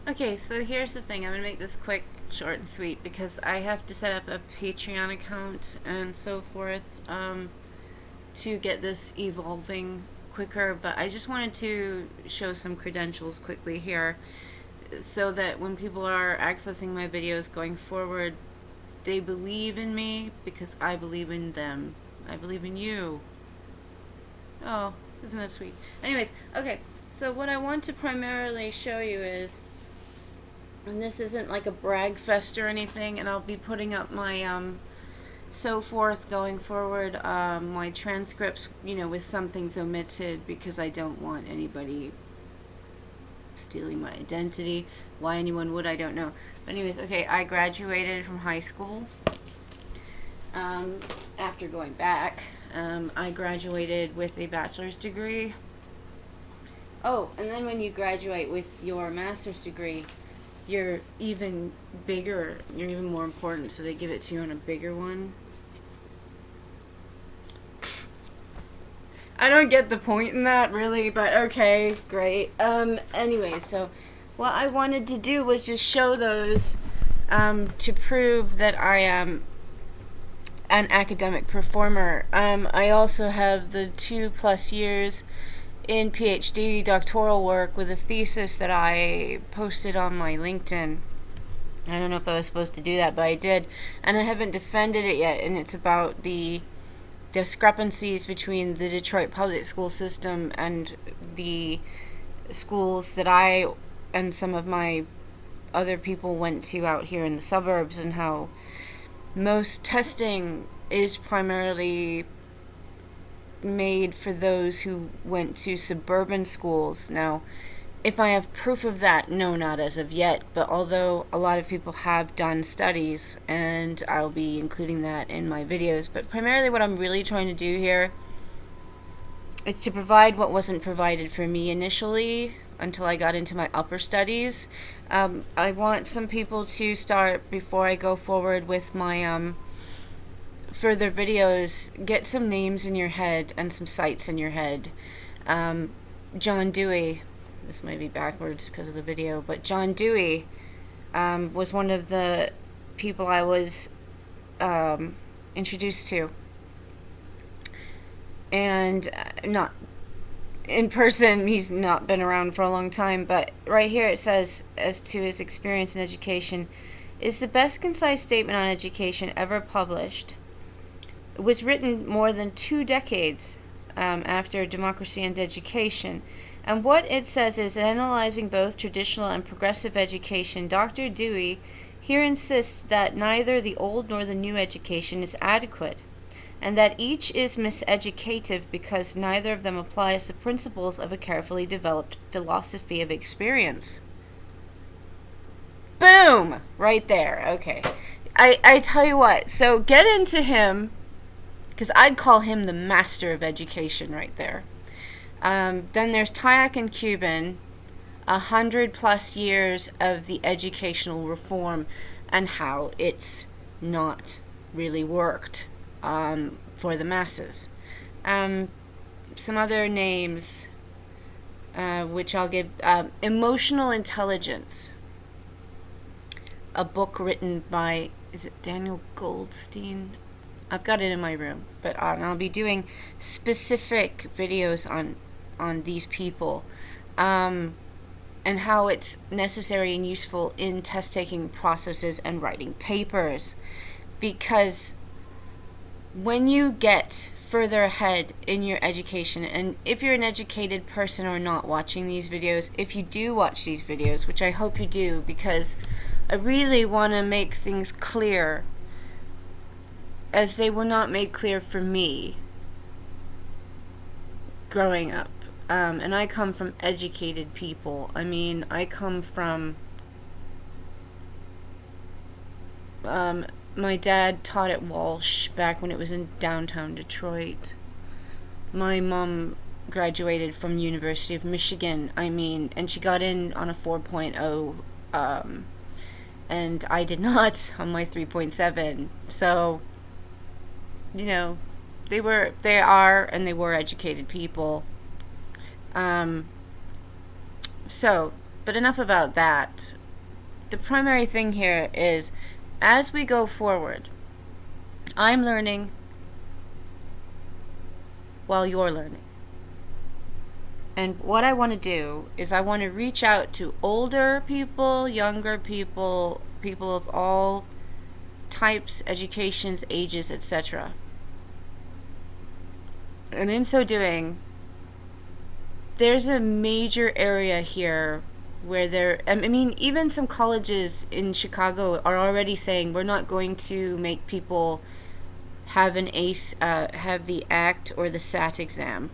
Okay, so here's the thing. I'm going to make this quick, short, and sweet because I have to set up a Patreon account and so forth to get this evolving quicker. But I just wanted to show some credentials quickly here so that when people are accessing my videos going forward, they believe in me because I believe in them. I believe in you. Oh, isn't that sweet? Anyways, okay, so what I want to primarily show you is, and this isn't like a brag fest or anything, and I'll be putting up my so forth going forward, my transcripts, with some things omitted because I don't want anybody stealing my identity. Why anyone would, I don't know. But anyways, okay, I graduated from high school after going back. I graduated with a bachelor's degree. Oh, and then when you graduate with your master's degree, you're even bigger, you're even more important, so they give it to you on a bigger one. I don't get the point in that, really, but okay, great. Anyway, so what I wanted to do was just show those to prove that I am an academic performer. I also have the 2+ years in PhD doctoral work with a thesis that I posted on my LinkedIn. I don't know if I was supposed to do that, but I did. And I haven't defended it yet, and it's about the discrepancies between the Detroit public school system and the schools that I and some of my other people went to out here in the suburbs, and how most testing is primarily made for those who went to suburban schools. Now, if I have proof of that, no, not as of yet, but although a lot of people have done studies, and I'll be including that in my videos, but primarily what I'm really trying to do here is to provide what wasn't provided for me initially until I got into my upper studies. I want some people to start, before I go forward with my further videos, get some names in your head and some sites in your head. John Dewey, this might be backwards because of the video, but John Dewey was one of the people I was introduced to. And not in person, he's not been around for a long time, but right here it says, as to his experience in education, is the best concise statement on education ever published. It was written more than 2 decades after Democracy and Education. And what it says is, analyzing both traditional and progressive education, Dr. Dewey here insists that neither the old nor the new education is adequate, and that each is miseducative because neither of them applies the principles of a carefully developed philosophy of experience. Boom! Right there. Okay. I tell you what, so get into him, because I'd call him the master of education right there. Then there's Tyack and Cuban, 100+ years of the educational reform and how it's not really worked for the masses. Some other names, which I'll give, Emotional Intelligence, a book written by, is it Daniel Goldstein? I've got it in my room, but I'll be doing specific videos on these people, and how it's necessary and useful in test-taking processes and writing papers. Because when you get further ahead in your education, and if you're an educated person or not watching these videos, if you do watch these videos, which I hope you do, because I really want to make things clear, as they were not made clear for me growing up. And I come from educated people. I mean, I come from... my dad taught at Walsh back when it was in downtown Detroit. My mom graduated from University of Michigan. I mean, and she got in on a 4.0, and I did not on my 3.7. So, they were educated people. So But enough about that. The primary thing here is, as we go forward, I'm learning while you're learning. And what I want to do is I want to reach out to older people, younger people, people of all types, educations, ages, etc. And in so doing, there's a major area here where even some colleges in Chicago are already saying we're not going to make people have an ACE, have the ACT or the SAT exam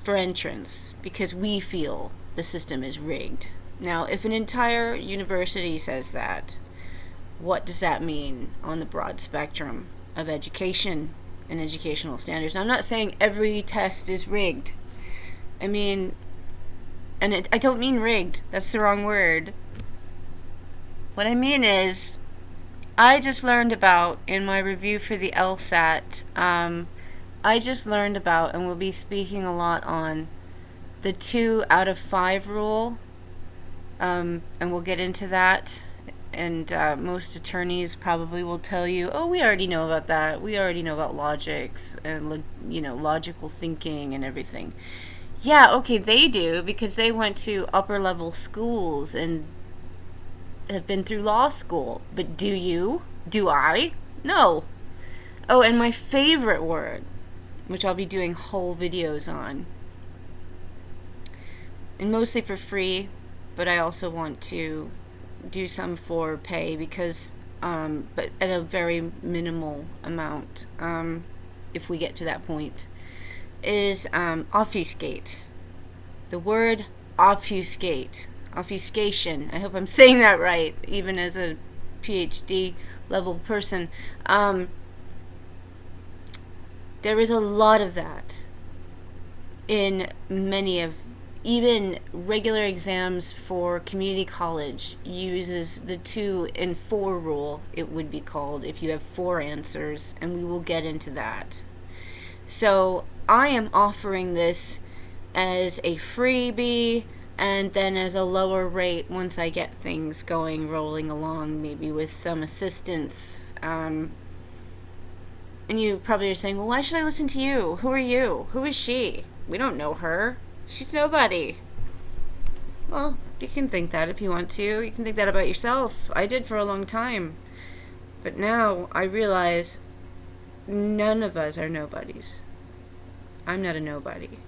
for entrance because we feel the system is rigged. Now, if an entire university says that, what does that mean on the broad spectrum of education and educational standards? Now, I'm not saying every test is rigged. I mean, I don't mean rigged. That's the wrong word. What I mean is, I just learned about, in my review for the LSAT, I just learned about, and we'll be speaking a lot on, the 2 out of 5 rule, and we'll get into that. And most attorneys probably will tell you, oh, we already know about that. We already know about logics and, logical thinking and everything. Yeah, okay, they do, because they went to upper level schools and have been through law school. But do you? Do I? No. Oh, and my favorite word, which I'll be doing whole videos on, and mostly for free, but I also want to do some for pay because, but at a very minimal amount, if we get to that point, is obfuscate. The word obfuscate. Obfuscation. I hope I'm saying that right, even as a PhD level person. There is a lot of that in many of, even regular exams for community college uses the 2 in 4 rule, it would be called, if you have 4 answers, and we will get into that. So I am offering this as a freebie, and then as a lower rate once I get things rolling along, maybe with some assistance. And you probably are saying, well, why should I listen to you? Who are you? Who is she? We don't know her. She's nobody. Well, you can think that if you want to. You can think that about yourself. I did for a long time. But now I realize none of us are nobodies. I'm not a nobody.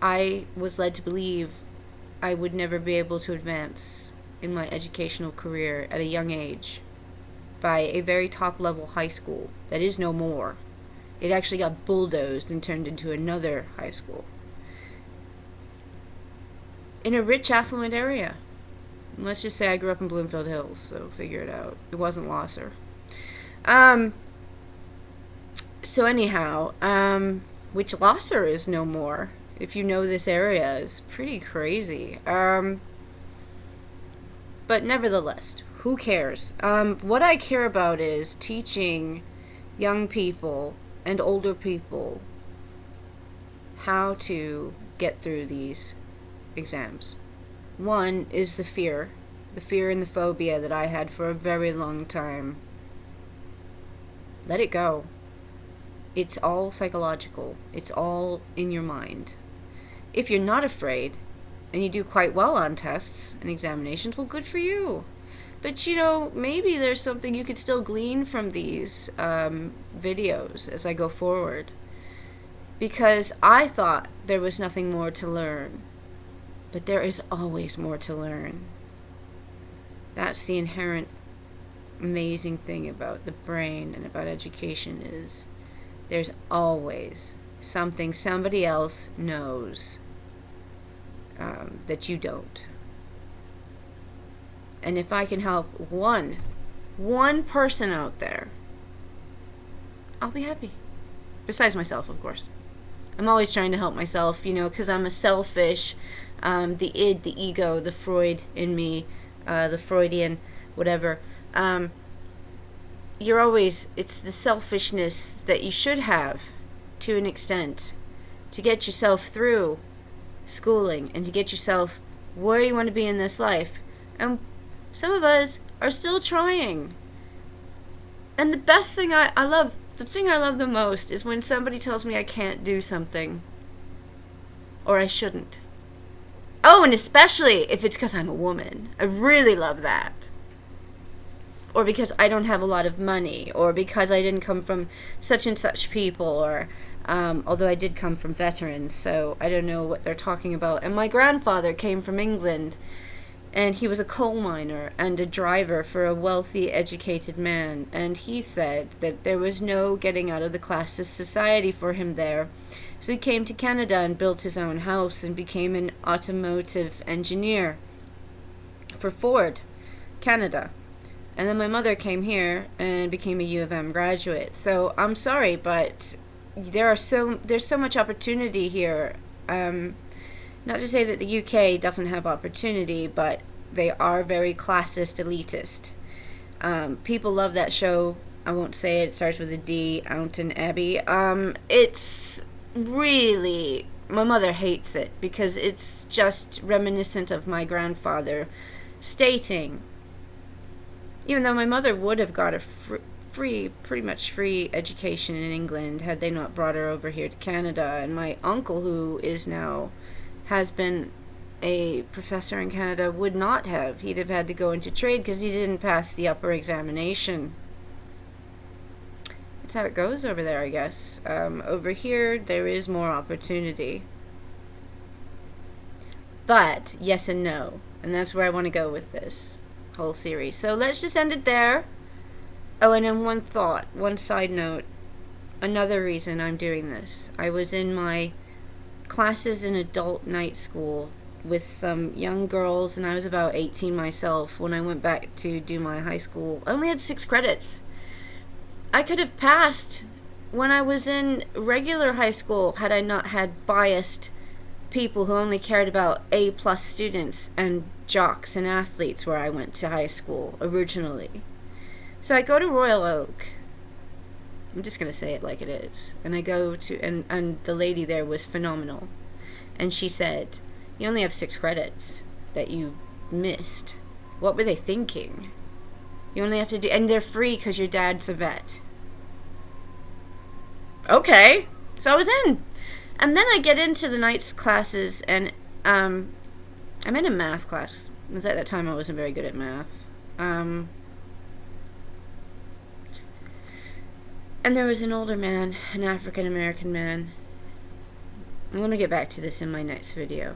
I was led to believe I would never be able to advance in my educational career at a young age by a very top-level high school that is no more. It actually got bulldozed and turned into another high school in a rich, affluent area. And let's just say I grew up in Bloomfield Hills, so figure it out. It wasn't Losser. So anyhow, which Losser is no more. If you know this area, is pretty crazy. But nevertheless, who cares? What I care about is teaching young people and older people how to get through these exams. One is the fear and the phobia that I had for a very long time. Let it go. It's all psychological. It's all in your mind. If you're not afraid and you do quite well on tests and examinations, well, good for you. But maybe there's something you could still glean from these videos as I go forward. Because I thought there was nothing more to learn. But there is always more to learn. That's the inherent amazing thing about the brain and about education is there's always something somebody else knows that you don't. And if I can help one person out there, I'll be happy. Besides myself, of course. I'm always trying to help myself, because I'm a selfish, the id, the ego, the Freud in me, the Freudian, whatever. It's the selfishness that you should have to an extent. to get yourself through schooling and to get yourself where you want to be in this life. And some of us are still trying. And the best thing I love, the thing I love the most is when somebody tells me I can't do something or I shouldn't. Oh, and especially if it's because I'm a woman. I really love that. Or because I don't have a lot of money, or because I didn't come from such and such people, or although I did come from veterans, so I don't know what they're talking about. And my grandfather came from England, and he was a coal miner and a driver for a wealthy, educated man, and he said that there was no getting out of the classist society for him there. So he came to Canada and built his own house and became an automotive engineer for Ford, Canada. And then my mother came here and became a U of M graduate. So I'm sorry, but there's so much opportunity here. Not to say that the UK doesn't have opportunity, but they are very classist, elitist. People love that show. I won't say it. It starts with a D, Downton Abbey. It's really, my mother hates it because it's just reminiscent of my grandfather stating, even though my mother would have got a pretty much free education in England had they not brought her over here to Canada. And my uncle, who is now, has been a professor in Canada, would not have. He'd have had to go into trade because he didn't pass the upper examination. That's how it goes over there, I guess. Over here, there is more opportunity. But, yes and no. And that's where I want to go with this whole series. So let's just end it there. Oh, and then one side note. Another reason I'm doing this. I was in my classes in adult night school with some young girls, and I was about 18 myself when I went back to do my high school. I only had 6 credits. I could have passed when I was in regular high school had I not had biased people who only cared about A+ students and jocks and athletes where I went to high school originally. So I go to Royal Oak. I'm just going to say it like it is. And I go to, and the lady there was phenomenal. And she said, you only have 6 credits that you missed. What were they thinking? You only have to do, and they're free because your dad's a vet. Okay. So I was in. And then I get into the night's classes, and I'm in a math class. Because at that time I wasn't very good at math. And there was an older man, an African American man. I'm going to get back to this in my next video.